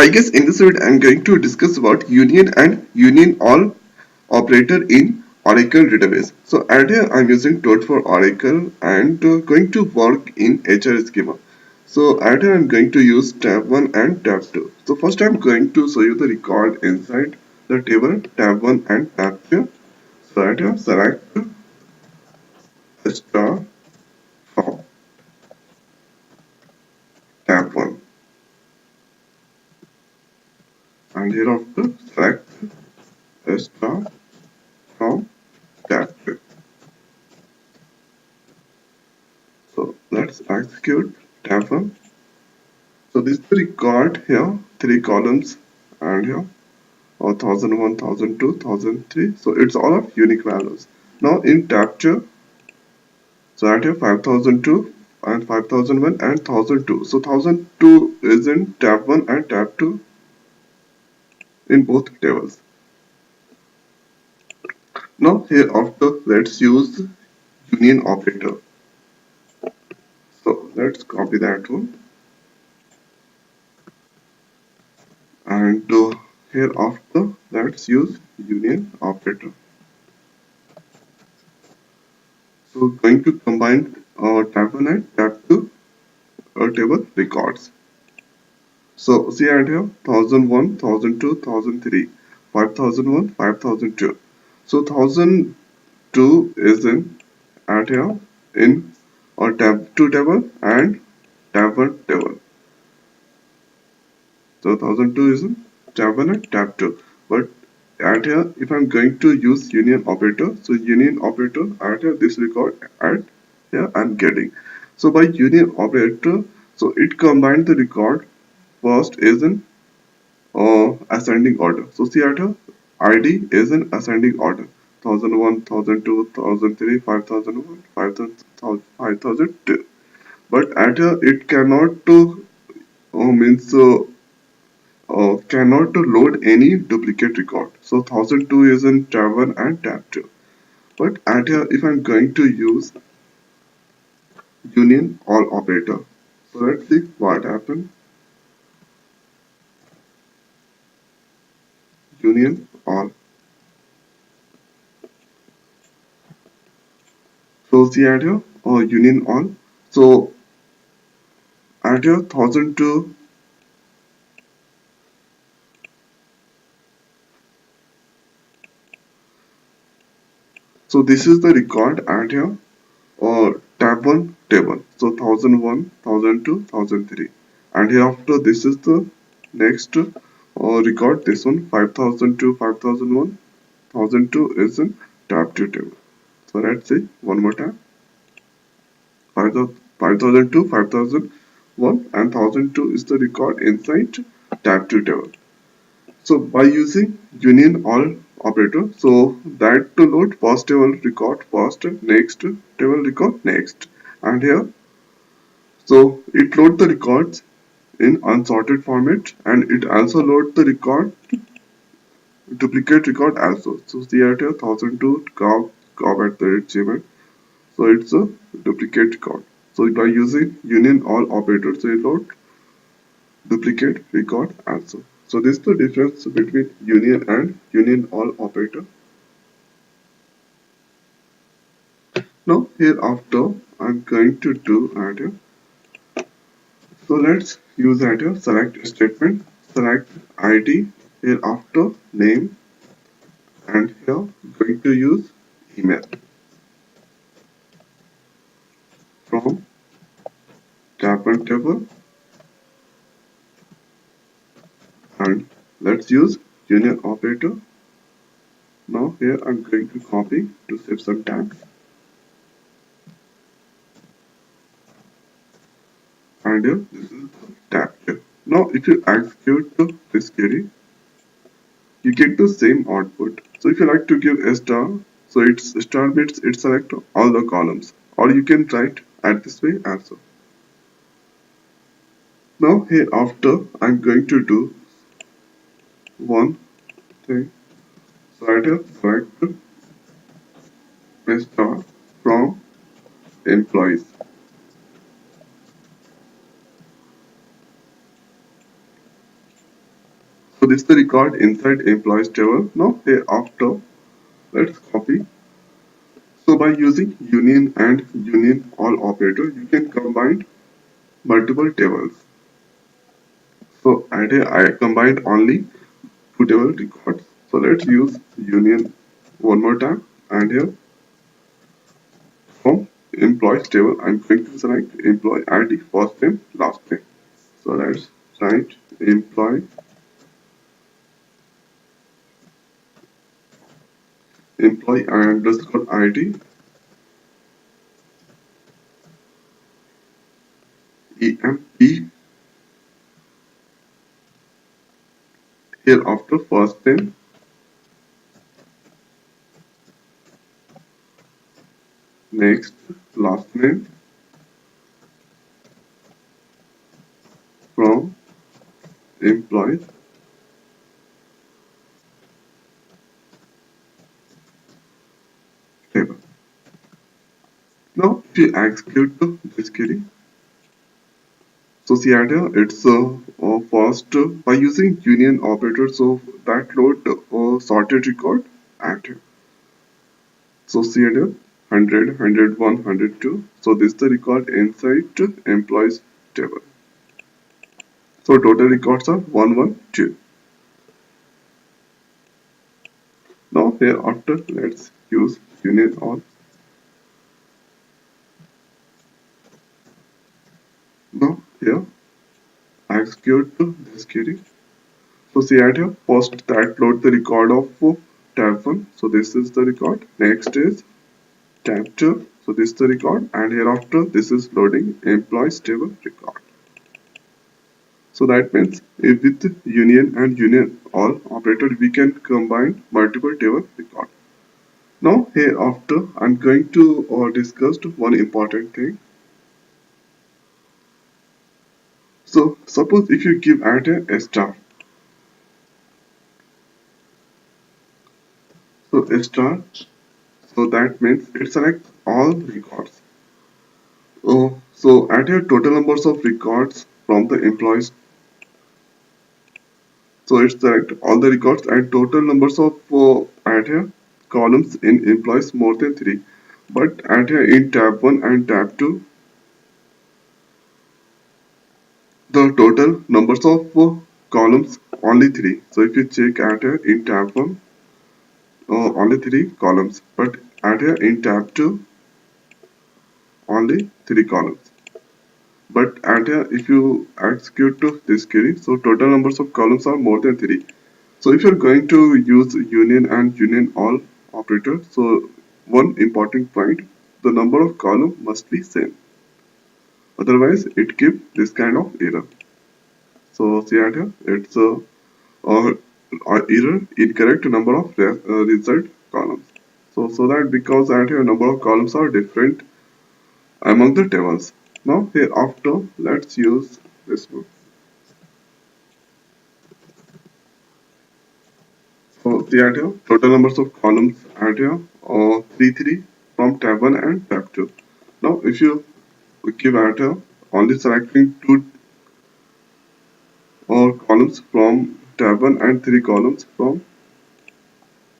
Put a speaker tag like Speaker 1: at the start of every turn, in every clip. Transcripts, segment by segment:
Speaker 1: I guess in this video I'm going to discuss about union and union all operator in Oracle database. So at here I'm using Toad for Oracle and going to work in HR schema. So at here I'm going to use tab 1 and tab 2. So first I'm going to show you the record inside the table tab 1 and tab 2. So at here select star from tab 1 and hereafter select star from tab 2. So let's execute tab 1. So this is the record here, three columns and here, or 1001, 1002, 1003. So it's all of unique values. Now in tab 2, so I have 5002 and 5001 and 1002. So 1002 is in tab 1 and tab 2 in both tables. Now hereafter let's use union operator. So let's copy that one and hereafter let's use union operator. So going to combine tab 1 and tab 2 table records. So see right here 1001, 1002, 1003, 5001, 5002. So 1002 is in at here in tab 2 table and tab 1 table. So 1002 is in tab 1 and tab 2. But at here if I'm going to use union operator, so union operator at here this record at here I'm getting. So by union operator, so it combined the record first is in ascending order. So see at here ID is in ascending order. 1001, 1002, 1003, 5001, 5002. But at here it cannot to means cannot to load any duplicate record. So 1002 is in tab 1 and tab 2. But at here if I'm going to use union all operator. So let's see what happened. Union all. So see at here union all. So at here 1002. So this is the record at here tab 1 table. So 1001, 1002, 1003. And hereafter this is the next record, this one 5002, 5001, 1002 is in tab 2 table. So let's see one more time 5002, 5001 and 1002 is the record inside tab 2 table. So by using union all operator, so that to load first table record first, next table record next, and here so it load the records in unsorted format and it also load the record duplicate record also. So see at here 1002 cow at the gmail. So it's a duplicate record. So by using union all operators, they load duplicate record also. So this is the difference between union and union all operator. Now hereafter I'm going to do add here. So let's use add here select statement, select ID, hereafter name, and here going to use email from tab and table, and let's use union operator. Now here I'm going to copy to save some time. And here this is the tab here. Now if you execute this query, you get the same output. So if you like to give a star, so it's star bits, it select all the columns, or you can write at this way also. Now hereafter I'm going to do one thing. So I will select a star from employees. So this is the record inside employees table. Now here after, let's copy. So by using union and union all operator, you can combine multiple tables. So and here I combined only two table records. So let's use union one more time, and here from employees table I'm going to select employee ID first name last name. So let's write employee underscore ID EMP here after first name, next last name from employees table. Now if you execute this query, so see here it's first by using union operator, so that load sorted record active. So see here 100, 101, 102. So this is the record inside employees table. So total records are 112. Now here after let's use union all. Now here execute this query. So see at here first that load the record of tab 1. So this is the record. Next is tab 2. So this is the record, and hereafter this is loading employees table record. So that means if with union and union all operator we can combine multiple table record. Now hereafter I'm going to discuss one important thing. So suppose if you give at a star. So a star, so that means it selects all records. Oh, so add here total numbers of records from the employees. So it select all the records and total numbers of add here columns in employees more than 3. But add here in tab 1 and tab 2, the total numbers of columns only 3. So if you check add here in tab 1, only 3 columns. But add here in tab 2, only 3 columns. But and if you execute this query, so total numbers of columns are more than 3. So if you're going to use union and union all operator, so one important point, the number of column must be same. Otherwise, it gives this kind of error. So see at here, it's uh, error incorrect number of result columns. So that because at here number of columns are different among the tables. Now hereafter, let's use this one. So the idea, total numbers of columns at here, 3 from tab 1 and tab 2. Now if you give at here, only selecting 2 columns from tab 1 and 3 columns from,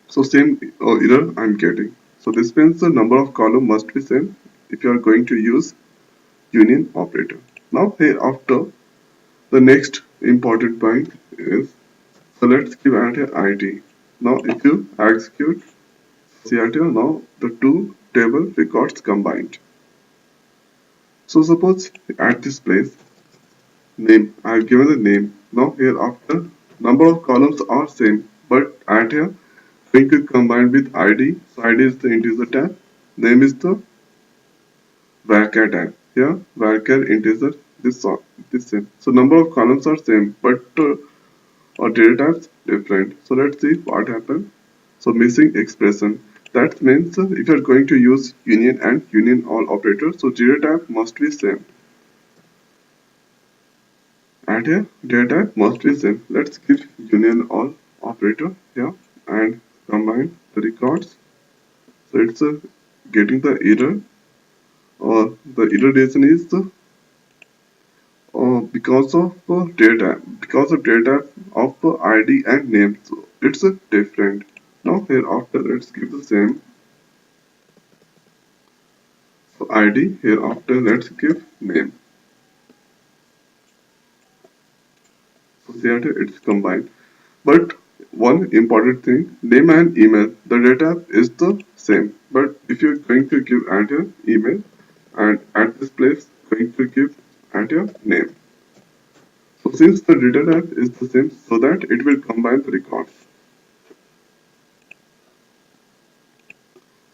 Speaker 1: so same error I'm getting. So this means the number of column must be same if you are going to use union operator. Now hereafter, the next important point is, so let's give at here ID. Now if you execute Seattle now the two table records combined. So suppose at this place name I have given the name. Now here after number of columns are same, but at here going to combine with ID. So ID is the integer tab, name is the varchar tab. Here varchar integer this same. So number of columns are same, but or data types different. So let's see what happened. So missing expression. That means if you are going to use union and union all operator, so data type must be same. And here data type must be same. Let's give union all operator here and combine the records. So it's getting the error, or the error reason is because of data. Because of data of the ID and name. So it's a different. Now hereafter let's give the same. So ID hereafter let's give name. So here it's combined. But one important thing, name and email, the data is the same. But if you're going to give add your email and at this place going to give add your name. So since the data type is the same, so that it will combine the records.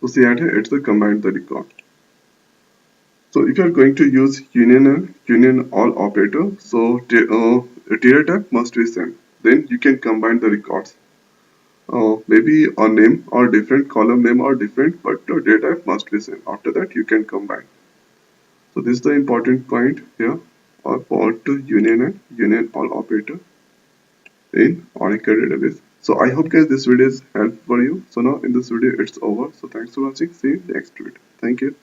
Speaker 1: So see at here, it's a combine the record. So if you are going to use union and union all operator, so data type must be same. Then you can combine the records. Maybe a name or different, column name or different, but the data type must be same. After that, you can combine. So this is the important point here, or for to union and union all operator in Oracle database. So I hope guys this video is helpful for you. So now in this video it's over. So thanks for watching. See you next video. Thank you.